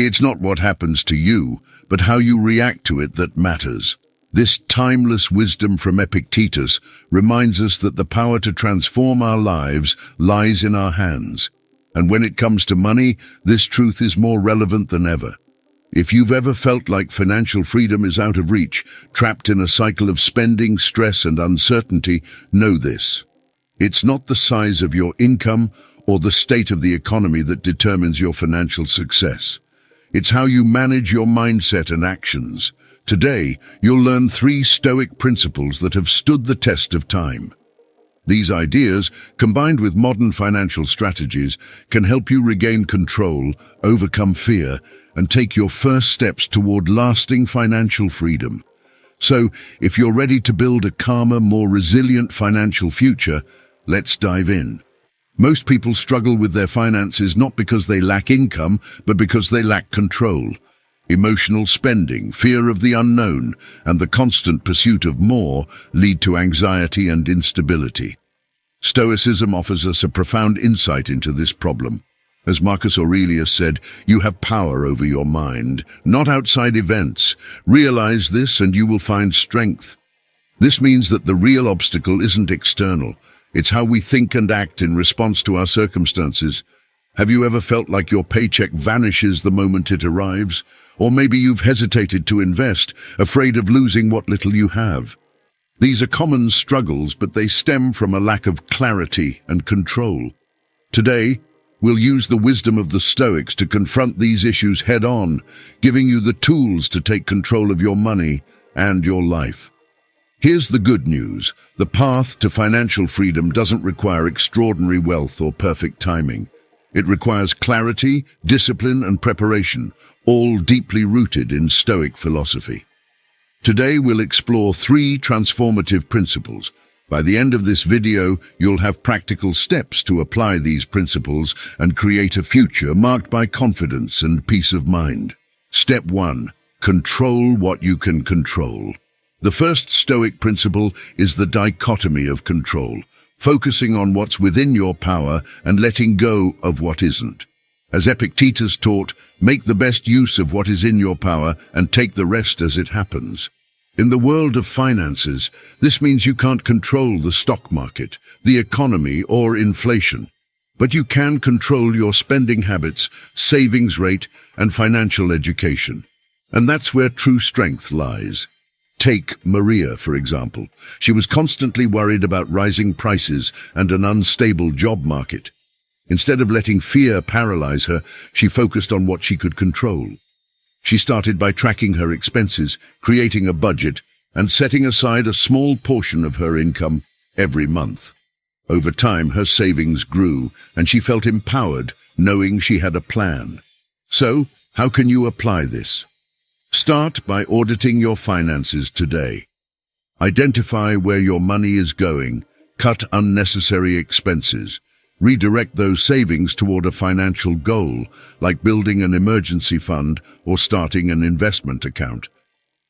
See, it's not what happens to you, but how you react to it that matters. This timeless wisdom from Epictetus reminds us that the power to transform our lives lies in our hands. And when it comes to money, this truth is more relevant than ever. If you've ever felt like financial freedom is out of reach, trapped in a cycle of spending, stress, and uncertainty, know this. It's not the size of your income or the state of the economy that determines your financial success. It's how you manage your mindset and actions. Today, you'll learn 3 Stoic principles that have stood the test of time. These ideas, combined with modern financial strategies, can help you regain control, overcome fear, and take your first steps toward lasting financial freedom. So, if you're ready to build a calmer, more resilient financial future, let's dive in. Most people struggle with their finances not because they lack income, but because they lack control. Emotional spending, fear of the unknown, and the constant pursuit of more lead to anxiety and instability. Stoicism offers us a profound insight into this problem. As Marcus Aurelius said, you have power over your mind, not outside events. Realize this and you will find strength. This means that the real obstacle isn't external. It's how we think and act in response to our circumstances. Have you ever felt like your paycheck vanishes the moment it arrives? Or maybe you've hesitated to invest, afraid of losing what little you have. These are common struggles, but they stem from a lack of clarity and control. Today, we'll use the wisdom of the Stoics to confront these issues head-on, giving you the tools to take control of your money and your life. Here's the good news. The path to financial freedom doesn't require extraordinary wealth or perfect timing. It requires clarity, discipline, and preparation, all deeply rooted in Stoic philosophy. Today, we'll explore 3 transformative principles. By the end of this video, you'll have practical steps to apply these principles and create a future marked by confidence and peace of mind. Step 1. Control what you can control. The first Stoic principle is the dichotomy of control, focusing on what's within your power and letting go of what isn't. As Epictetus taught, make the best use of what is in your power and take the rest as it happens. In the world of finances, this means you can't control the stock market, the economy, or inflation. But you can control your spending habits, savings rate, and financial education. And that's where true strength lies. Take Maria, for example. She was constantly worried about rising prices and an unstable job market. Instead of letting fear paralyze her, she focused on what she could control. She started by tracking her expenses, creating a budget, and setting aside a small portion of her income every month. Over time, her savings grew, and she felt empowered, knowing she had a plan. So, how can you apply this? Start by auditing your finances today. Identify where your money is going, cut unnecessary expenses, redirect those savings toward a financial goal, like building an emergency fund or starting an investment account.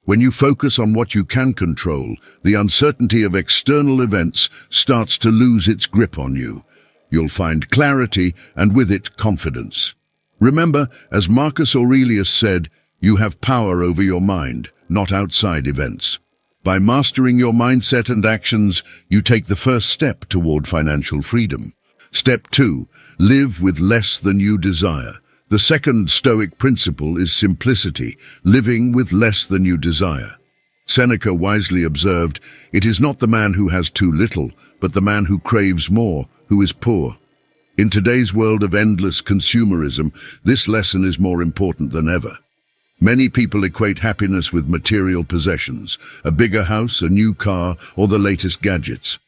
When you focus on what you can control, the uncertainty of external events starts to lose its grip on you. You'll find clarity and with it confidence. Remember, as Marcus Aurelius said, you have power over your mind, not outside events. By mastering your mindset and actions, you take the first step toward financial freedom. Step 2. Live with less than you desire. The second Stoic principle is simplicity, living with less than you desire. Seneca wisely observed, "It is not the man who has too little, but the man who craves more, who is poor." In today's world of endless consumerism, this lesson is more important than ever. Many people equate happiness with material possessions, a bigger house, a new car, or the latest gadgets.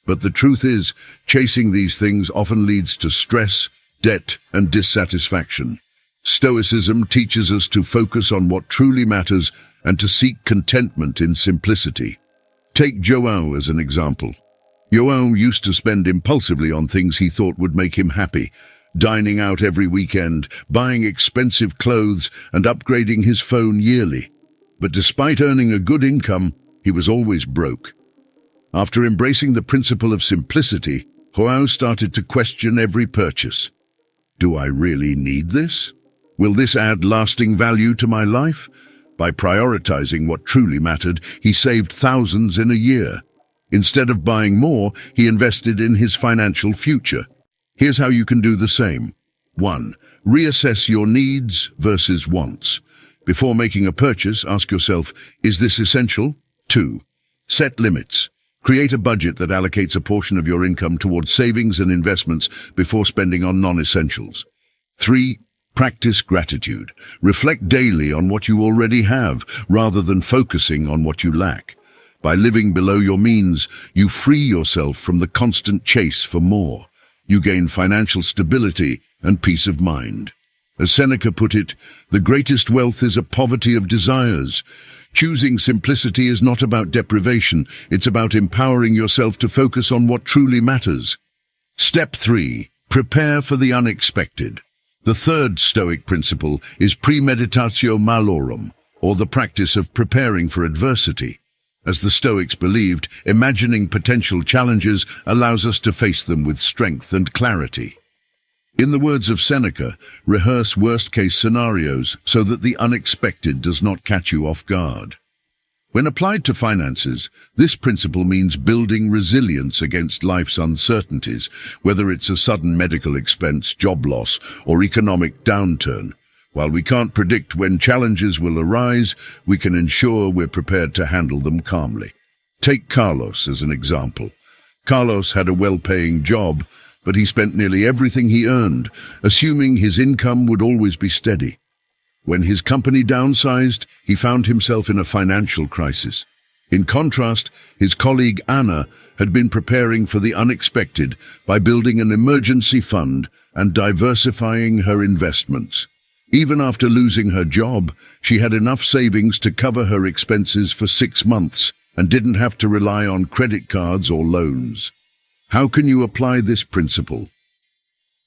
But the truth is, chasing these things often leads to stress, debt, and dissatisfaction. Stoicism teaches us to focus on what truly matters and to seek contentment in simplicity. Take João as an example. João used to spend impulsively on things he thought would make him happy, dining out every weekend, buying expensive clothes, and upgrading his phone yearly. But despite earning a good income, he was always broke. After embracing the principle of simplicity, João started to question every purchase. Do I really need this? Will this add lasting value to my life? By prioritizing what truly mattered, he saved thousands in a year. Instead of buying more, he invested in his financial future. Here's how you can do the same. 1. Reassess your needs versus wants. Before making a purchase, ask yourself, is this essential? 2. Set limits. Create a budget that allocates a portion of your income towards savings and investments before spending on non-essentials. 3. Practice gratitude. Reflect daily on what you already have, rather than focusing on what you lack. By living below your means, you free yourself from the constant chase for more. You gain financial stability and peace of mind. As Seneca put it, the greatest wealth is a poverty of desires. Choosing simplicity is not about deprivation, it's about empowering yourself to focus on what truly matters. Step 3. Prepare for the unexpected. The third Stoic principle is premeditatio malorum, or the practice of preparing for adversity. As the Stoics believed, imagining potential challenges allows us to face them with strength and clarity. In the words of Seneca, rehearse worst-case scenarios so that the unexpected does not catch you off guard. When applied to finances, this principle means building resilience against life's uncertainties, whether it's a sudden medical expense, job loss, or economic downturn. While we can't predict when challenges will arise, we can ensure we're prepared to handle them calmly. Take Carlos as an example. Carlos had a well-paying job, but he spent nearly everything he earned, assuming his income would always be steady. When his company downsized, he found himself in a financial crisis. In contrast, his colleague Anna had been preparing for the unexpected by building an emergency fund and diversifying her investments. Even after losing her job, she had enough savings to cover her expenses for 6 months and didn't have to rely on credit cards or loans. How can you apply this principle?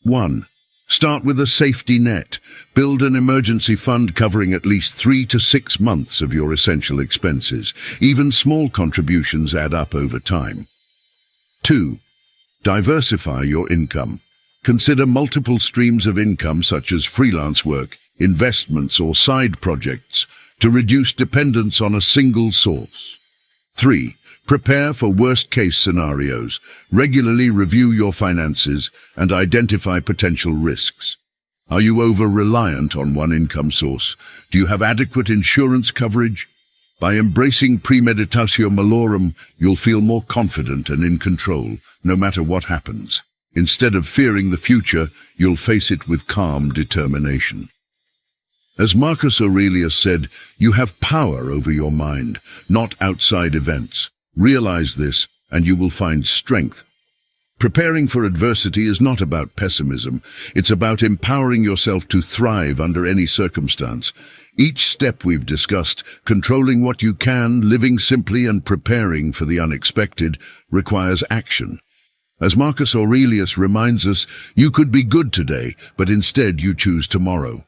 1. Start with a safety net. Build an emergency fund covering at least 3 to 6 months of your essential expenses. Even small contributions add up over time. 2. Diversify your income. Consider multiple streams of income such as freelance work, investments, or side projects to reduce dependence on a single source. 3. Prepare for worst-case scenarios. Regularly review your finances and identify potential risks. Are you over-reliant on one income source? Do you have adequate insurance coverage? By embracing premeditatio malorum, you'll feel more confident and in control, no matter what happens. Instead of fearing the future, you'll face it with calm determination. As Marcus Aurelius said, you have power over your mind, not outside events. Realize this, and you will find strength. Preparing for adversity is not about pessimism. It's about empowering yourself to thrive under any circumstance. Each step we've discussed, controlling what you can, living simply, and preparing for the unexpected, requires action. As Marcus Aurelius reminds us, you could be good today, but instead you choose tomorrow.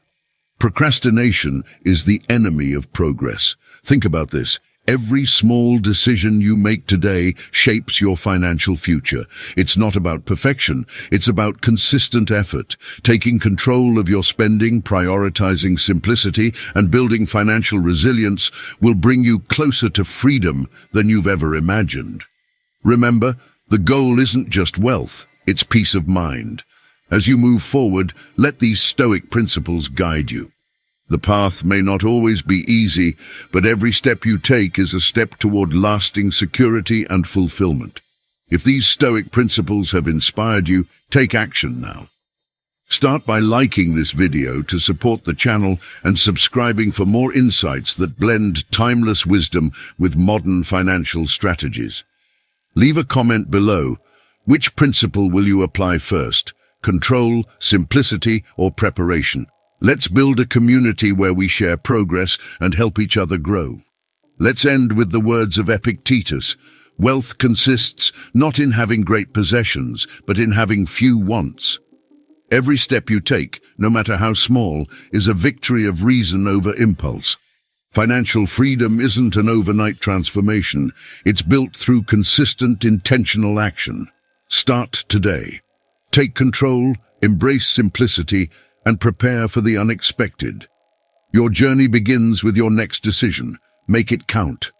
Procrastination is the enemy of progress. Think about this. Every small decision you make today shapes your financial future. It's not about perfection, it's about consistent effort. Taking control of your spending, prioritizing simplicity, and building financial resilience will bring you closer to freedom than you've ever imagined. Remember, the goal isn't just wealth, it's peace of mind. As you move forward, let these Stoic principles guide you. The path may not always be easy, but every step you take is a step toward lasting security and fulfillment. If these Stoic principles have inspired you, take action now. Start by liking this video to support the channel and subscribing for more insights that blend timeless wisdom with modern financial strategies. Leave a comment below. Which principle will you apply first? Control, simplicity, or preparation? Let's build a community where we share progress and help each other grow. Let's end with the words of Epictetus. Wealth consists not in having great possessions, but in having few wants. Every step you take, no matter how small, is a victory of reason over impulse. Financial freedom isn't an overnight transformation. It's built through consistent, intentional action. Start today. Take control, embrace simplicity, and prepare for the unexpected. Your journey begins with your next decision. Make it count.